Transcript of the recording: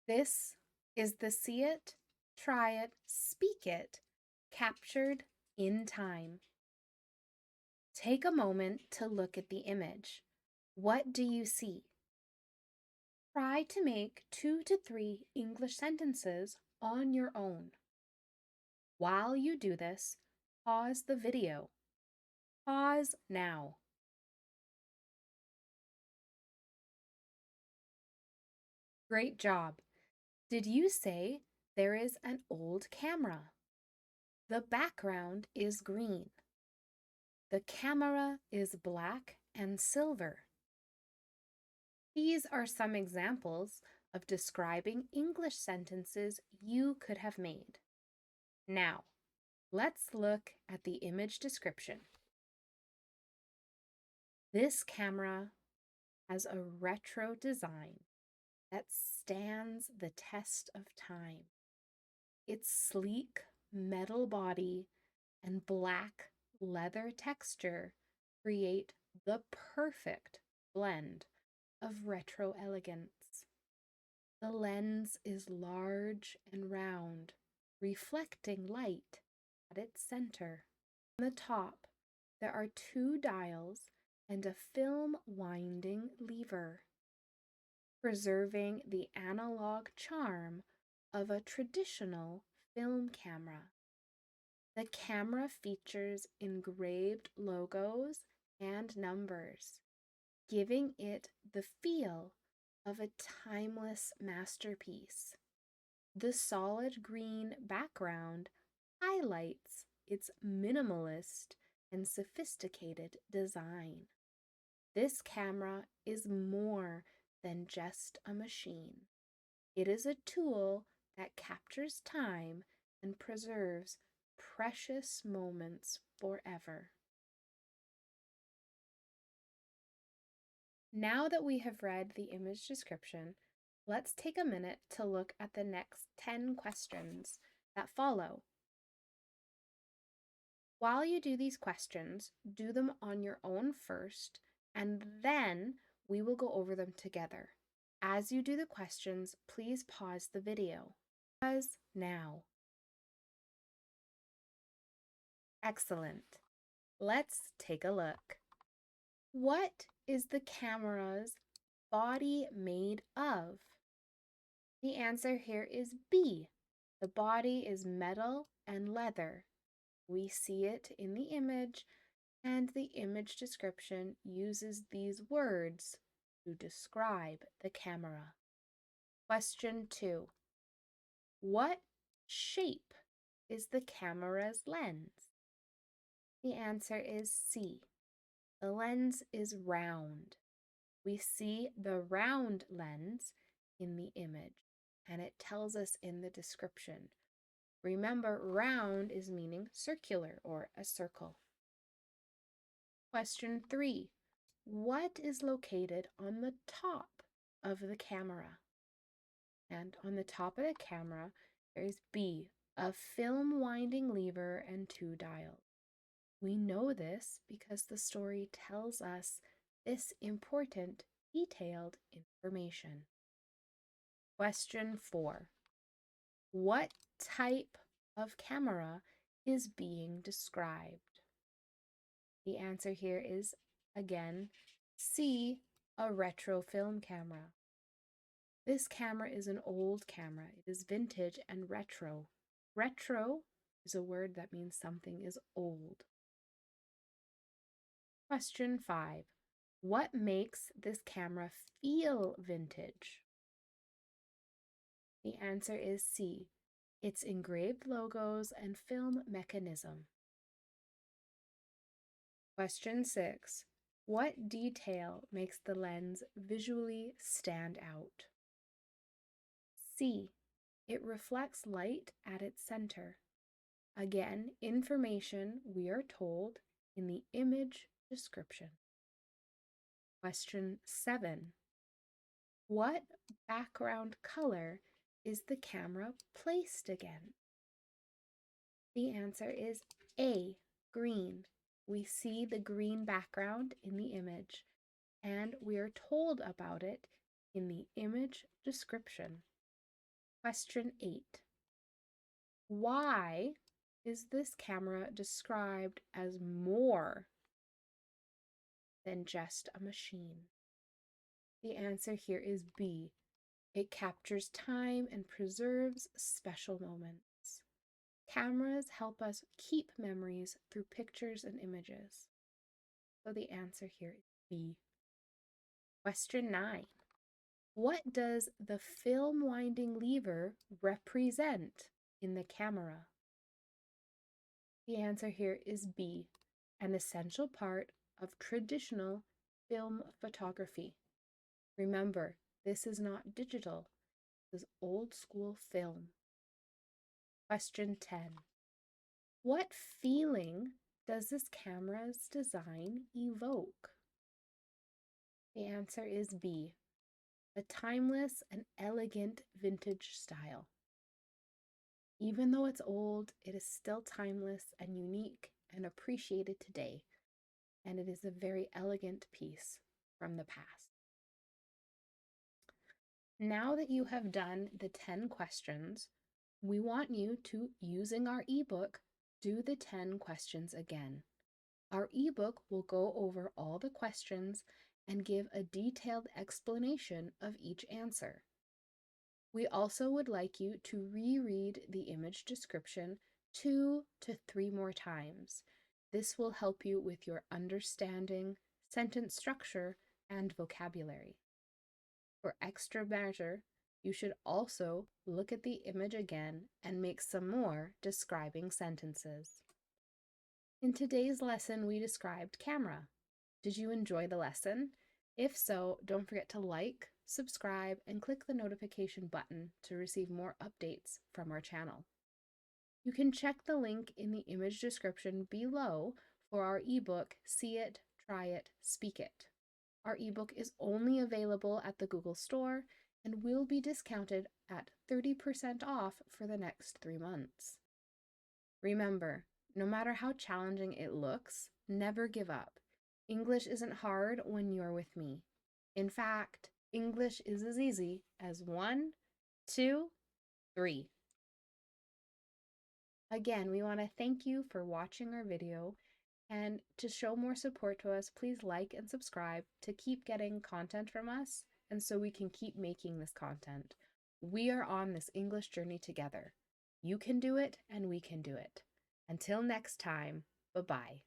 This is the see it, try it, speak it, captured in time. Take a moment to look at the image. What do you see? Try to make 2 to 3 English sentences on your own. While you do this, pause the video. Pause now. Great job. Did you say there is an old camera? The background is green. The camera is black and silver. These are some examples of describing English sentences you could have made. Now, let's look at the image description. This camera has a retro design that stands the test of time. Its sleek metal body and black leather texture create the perfect blend of retro elegance. The lens is large and round, reflecting light at its center. On the top, there are 2 dials and a film winding lever, preserving the analog charm of a traditional film camera. The camera features engraved logos and numbers, giving it the feel of a timeless masterpiece. The solid green background highlights its minimalist and sophisticated design. This camera is more than just a machine. It is a tool that captures time and preserves precious moments forever. Now that we have read the image description, let's take a minute to look at the next 10 questions that follow. While you do these questions, do them on your own first, and then we will go over them together. As you do the questions, please pause the video. Pause now. Excellent. Let's take a look. What is the camera's body made of? The answer here is B. The body is metal and leather. We see it in the image, and the image description uses these words to describe the camera. Question 2. What shape is the camera's lens? The answer is C. The lens is round. We see the round lens in the image, and it tells us in the description. Remember, round is meaning circular or a circle. Question 3. What is located on the top of the camera? And on the top of the camera, there is B, a film winding lever and 2 dials. We know this because the story tells us this important, detailed information. Question 4. What type of camera is being described? The answer here is, again, C, a retro film camera. This camera is an old camera. It is vintage and retro. Retro is a word that means something is old. Question 5. What makes this camera feel vintage? The answer is C, its engraved logos and film mechanism. Question 6. What detail makes the lens visually stand out? C, it reflects light at its center. Again, information we are told in the image description. Question 7. What background color is the camera placed against? The answer is A, green. We see the green background in the image, and we are told about it in the image description. Question 8. Why is this camera described as more than just a machine? The answer here is B. It captures time and preserves special moments. Cameras help us keep memories through pictures and images. So the answer here is B. Question 9. What does the film winding lever represent in the camera? The answer here is B, an essential part of traditional film photography. Remember, this is not digital, this is old school film. Question 10. What feeling does this camera's design evoke? The answer is B, a timeless and elegant vintage style. Even though it's old, it is still timeless and unique and appreciated today, and it is a very elegant piece from the past. Now that you have done the 10 questions, we want you to, using our ebook, do the 10 questions again. Our ebook will go over all the questions and give a detailed explanation of each answer. We also would like you to reread the image description 2 to 3 more times. This will help you with your understanding, sentence structure, and vocabulary. For extra measure, you should also look at the image again and make some more describing sentences. In today's lesson, we described camera. Did you enjoy the lesson? If so, don't forget to like, subscribe, and click the notification button to receive more updates from our channel. You can check the link in the image description below for our ebook, See It, Try It, Speak It. Our ebook is only available at the Google Store and will be discounted at 30% off for the next 3 months. Remember, no matter how challenging it looks, never give up. English isn't hard when you're with me. In fact, English is as easy as 1, 2, 3. Again, we want to thank you for watching our video, and to show more support to us, please like and subscribe to keep getting content from us and so we can keep making this content. We are on this English journey together. You can do it and we can do it. Until next time, bye-bye.